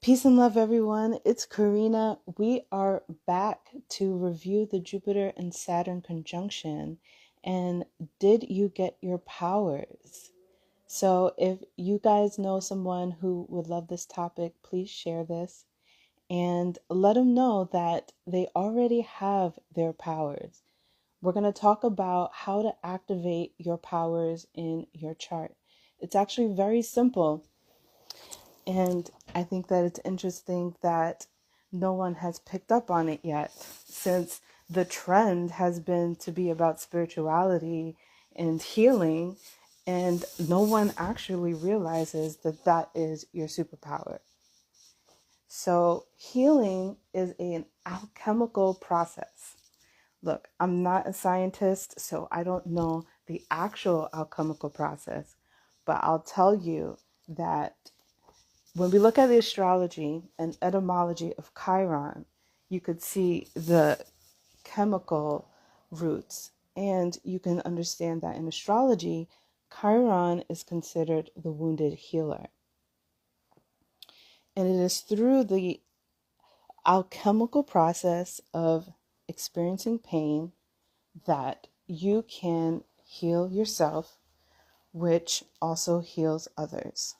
Peace and love, everyone. It's Karina. We are back to review the Jupiter and Saturn conjunction. And did you get your powers? So, if you guys know someone who would love this topic, please share this and let them know that they already have their powers. We're going to talk about how to activate your powers in your chart. It's actually very simple. And I think that it's interesting that no one has picked up on it yet, since the trend has been to be about spirituality and healing, and no one actually realizes that that is your superpower. So, healing is an alchemical process. Look, I'm not a scientist, so I don't know the actual alchemical process, but I'll tell you that when we look at the astrology and etymology of CHIRON, you could see the chemical roots, and you can understand that in astrology, CHIRON is considered the wounded healer. And it is through the alchemical process of experiencing pain that you can heal yourself, which also heals others.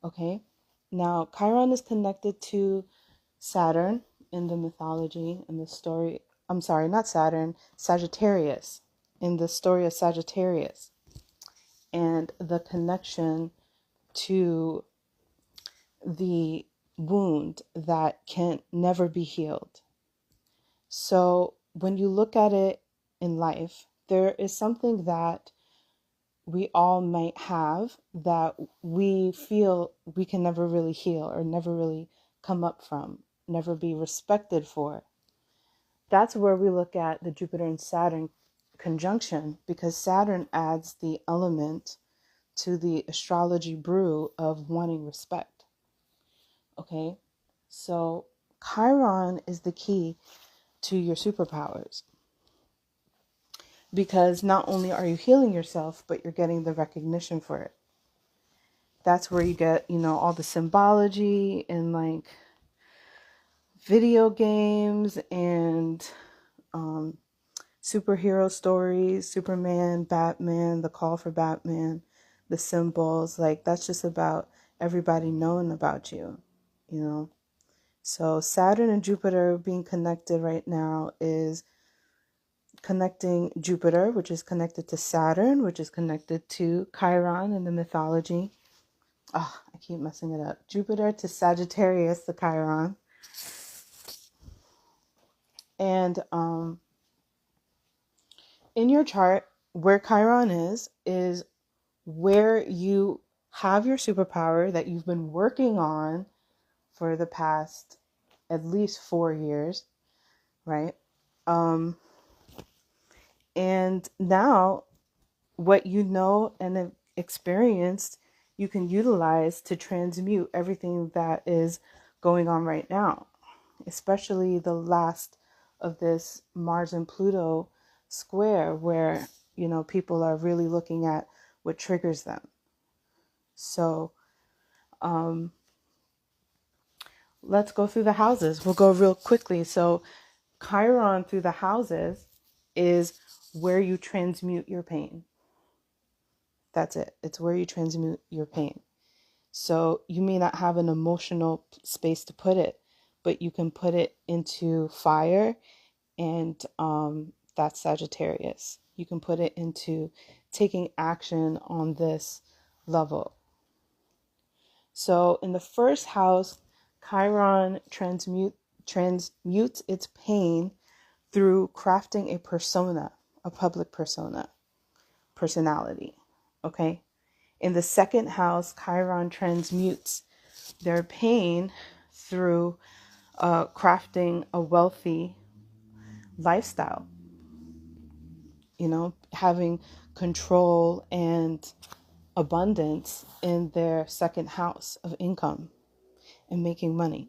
Okay? Now, Chiron is connected to Saturn in the mythology, in the story. I'm sorry, not Saturn, Sagittarius, in the story of Sagittarius, and the connection to the wound that can never be healed. So, when you look at it in life, there is something that we all might have that we feel we can never really heal or never really come up from, never be respected for. That's where we look at the Jupiter and Saturn conjunction, because Saturn adds the element to the astrology brew of wanting respect. Okay, so Chiron is the key to your superpowers, because not only are you healing yourself, but you're getting the recognition for it. That's where you get, all the symbology in like video games and superhero stories, Superman, Batman, the call for Batman, the symbols. Like, that's just about everybody knowing about you. So Saturn and Jupiter being connected right now is connecting Jupiter, which is connected to Saturn, which is connected to Chiron in the mythology. Oh, I keep messing it up. Jupiter to Sagittarius, the Chiron. And in your chart, where Chiron is where you have your superpower that you've been working on for the past at least 4 years, right? And now what you know and have experienced, you can utilize to transmute everything that is going on right now, especially the last of this Mars and Pluto square, where, people are really looking at what triggers them. So, let's go through the houses. We'll go real quickly. So, Chiron through the houses is where you transmute your pain. That's it. It's where you transmute your pain. So you may not have an emotional space to put it, but you can put it into fire, and that's Sagittarius. You can put it into taking action on this level. So in the first house, Chiron transmutes its pain through crafting a persona, a public personality. Okay. In the second house, Chiron transmutes their pain through crafting a wealthy lifestyle, having control and abundance in their second house of income and making money.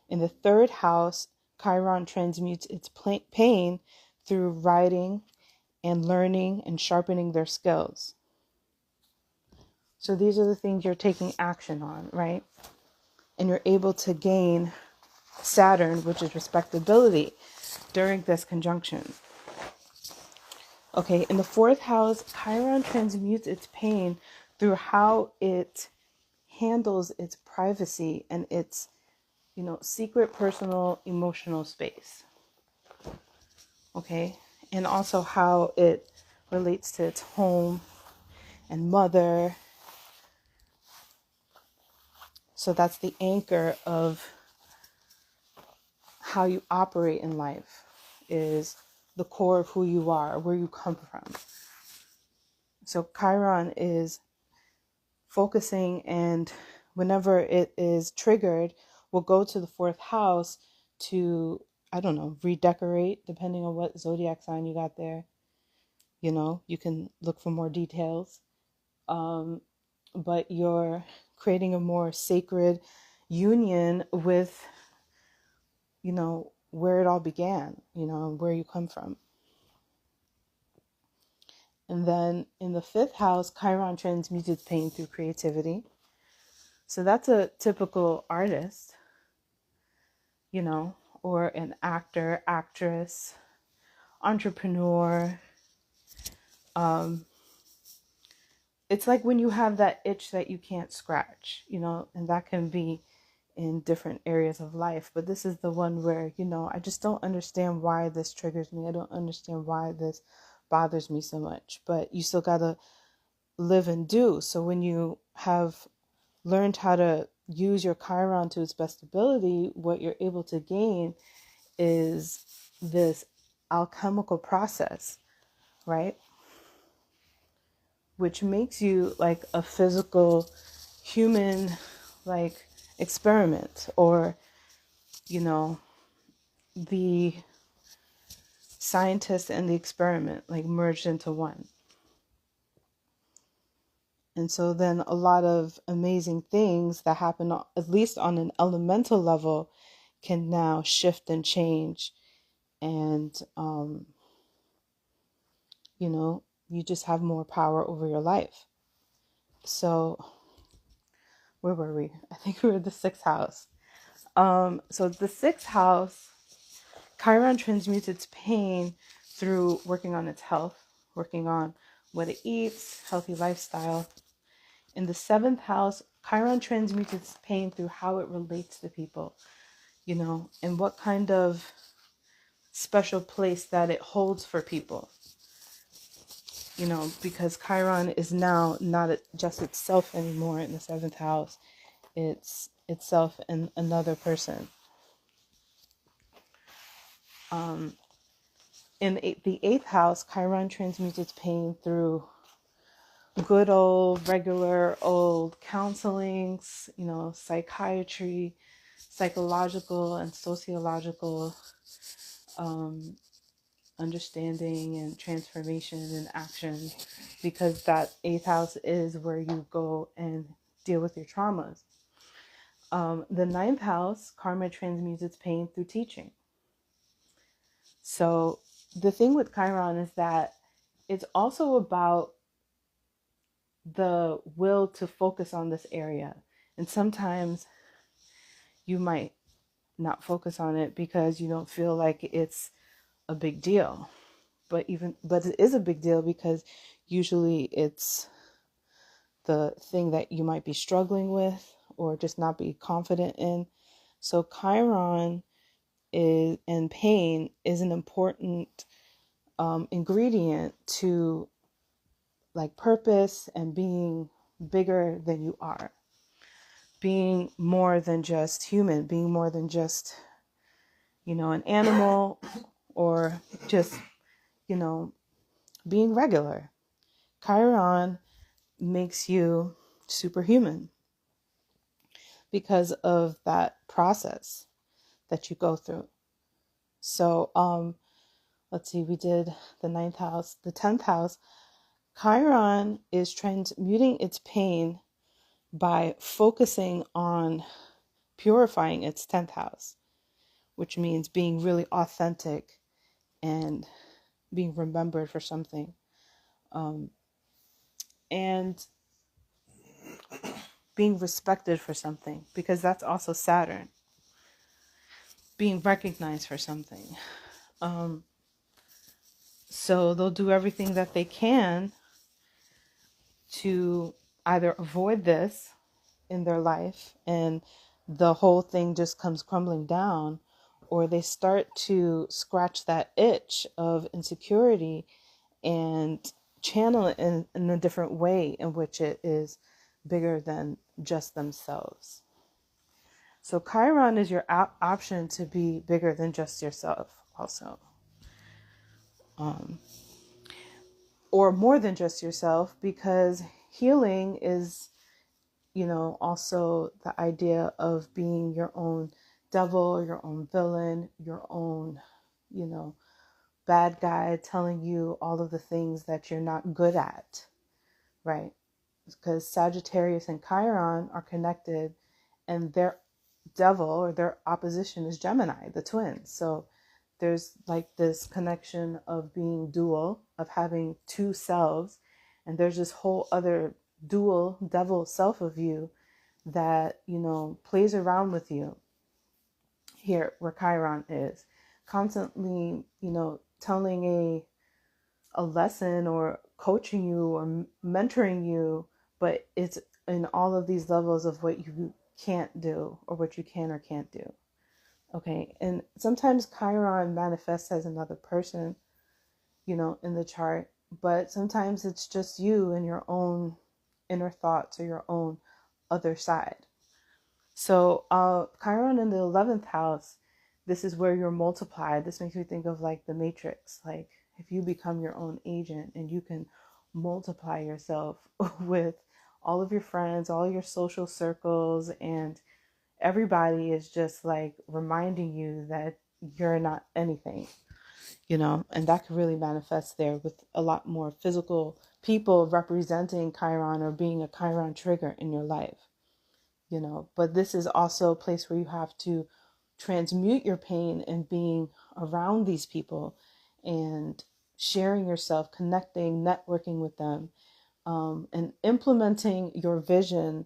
In the third house, Chiron transmutes its pain through writing and learning and sharpening their skills. So these are the things you're taking action on, right? And you're able to gain Saturn, which is respectability, during this conjunction. Okay, in the fourth house, Chiron transmutes its pain through how it handles its privacy and its, secret, personal, emotional space. Okay, and also how it relates to its home and mother. So that's the anchor of how you operate in life, is the core of who you are, where you come from. So Chiron is focusing, and whenever it is triggered, will go to the fourth house to, redecorate, depending on what zodiac sign you got there. You can look for more details. But you're creating a more sacred union with, where it all began, where you come from. And then in the fifth house, Chiron transmutes its pain through creativity. So that's a typical artist, or an actor, actress, entrepreneur. It's like when you have that itch that you can't scratch, and that can be in different areas of life. But this is the one where, I just don't understand why this triggers me. I don't understand why this bothers me so much. But you still got to live and do. So when you have learned how to use your Chiron to its best ability, what you're able to gain is this alchemical process, right? Which makes you like a physical human, like, experiment, or, the scientist and the experiment, like, merged into one. And so then a lot of amazing things that happen, at least on an elemental level, can now shift and change. And, you just have more power over your life. So where were we? I think we were the sixth house. So the sixth house, Chiron transmutes its pain through working on its health, working on what it eats, healthy lifestyle. In the seventh house, Chiron transmutes its pain through how it relates to people, and what kind of special place that it holds for people, because Chiron is now not just itself anymore in the seventh house. It's itself and another person. In the eighth house, Chiron transmutes its pain through good old, regular old counselings, psychiatry, psychological and sociological understanding and transformation and action, because that eighth house is where you go and deal with your traumas. The ninth house, karma transmutes its pain through teaching. So the thing with Chiron is that it's also about the will to focus on this area. And sometimes you might not focus on it because you don't feel like it's a big deal. But it is a big deal, because usually it's the thing that you might be struggling with or just not be confident in. So Chiron and pain is an important ingredient to, like, purpose and being bigger than you are, being more than just human, being more than just, an animal, or just, being regular. Chiron makes you superhuman because of that process that you go through. So, let's see, we did the ninth house. The 10th house, Chiron is transmuting its pain by focusing on purifying its 10th house, which means being really authentic and being remembered for something. And being respected for something, because that's also Saturn, being recognized for something. So they'll do everything that they can to either avoid this in their life and the whole thing just comes crumbling down, or they start to scratch that itch of insecurity and channel it in a different way in which it is bigger than just themselves. So Chiron is your option to be bigger than just yourself also. Or more than just yourself, because healing is, also the idea of being your own devil, your own villain, your own, bad guy telling you all of the things that you're not good at, right? Because Sagittarius and Chiron are connected, and their devil or their opposition is Gemini, the twins. So there's like this connection of being dual, of having two selves, and there's this whole other dual devil self of you that, plays around with you here where Chiron is, constantly, telling a lesson or coaching you or mentoring you, but it's in all of these levels of what you can't do or what you can or can't do. Okay. And sometimes Chiron manifests as another person, in the chart, but sometimes it's just you and your own inner thoughts or your own other side. So Chiron in the 11th house, this is where you're multiplied. This makes me think of like the Matrix. Like if you become your own agent and you can multiply yourself with all of your friends, all your social circles, and everybody is just like reminding you that you're not anything, and that could really manifest there with a lot more physical people representing Chiron or being a Chiron trigger in your life. But this is also a place where you have to transmute your pain and being around these people and sharing yourself, connecting, networking with them, and implementing your vision,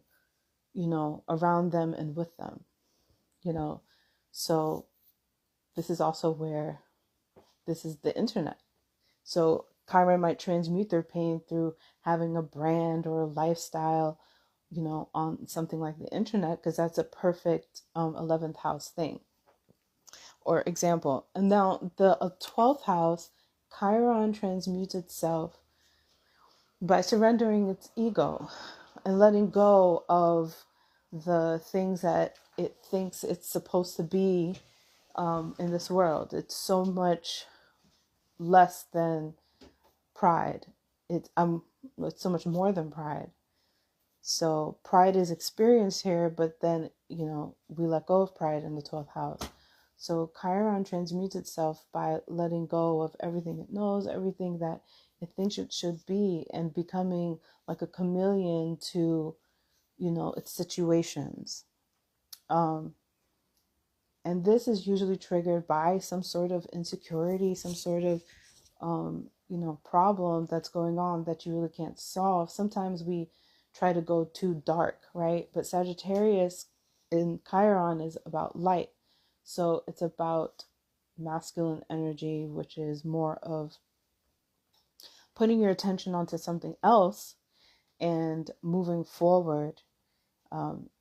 around them and with them, So this is also where this is the internet. So Chiron might transmute their pain through having a brand or a lifestyle, on something like the internet, because that's a perfect 11th house thing or example. And now the 12th house, Chiron transmutes itself by surrendering its ego and letting go of the things that it thinks it's supposed to be in this world. It's so much less than pride. It's so much more than pride. So pride is experienced here, but then, we let go of pride in the 12th house. So Chiron transmutes itself by letting go of everything it knows, everything that it thinks it should be, and becoming like a chameleon to, its situations. And this is usually triggered by some sort of insecurity, some sort of problem that's going on that you really can't solve. Sometimes we try to go too dark, right? But Sagittarius in Chiron is about light. So it's about masculine energy, which is more of putting your attention onto something else and moving forward,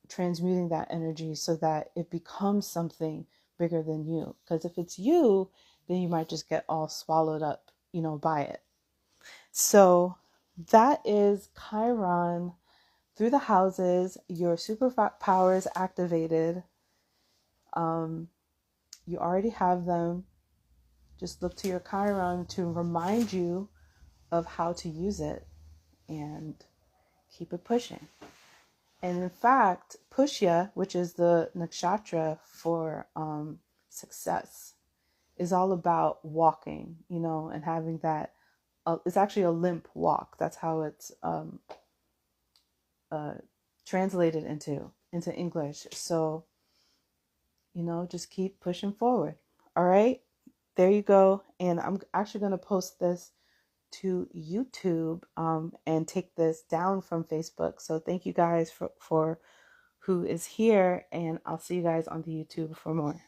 transmuting that energy so that it becomes something bigger than you. Because if it's you, then you might just get all swallowed up, by it. So that is Chiron through the houses, your superpowers activated. You already have them. Just look to your Chiron to remind you of how to use it and keep it pushing. And in fact, Pushya, which is the nakshatra for success, is all about walking, and having that. It's actually a limp walk. That's how it's translated into English. So, just keep pushing forward. All right, there you go. And I'm actually going to post this to YouTube and take this down from Facebook. So thank you guys for who is here, and I'll see you guys on the YouTube for more.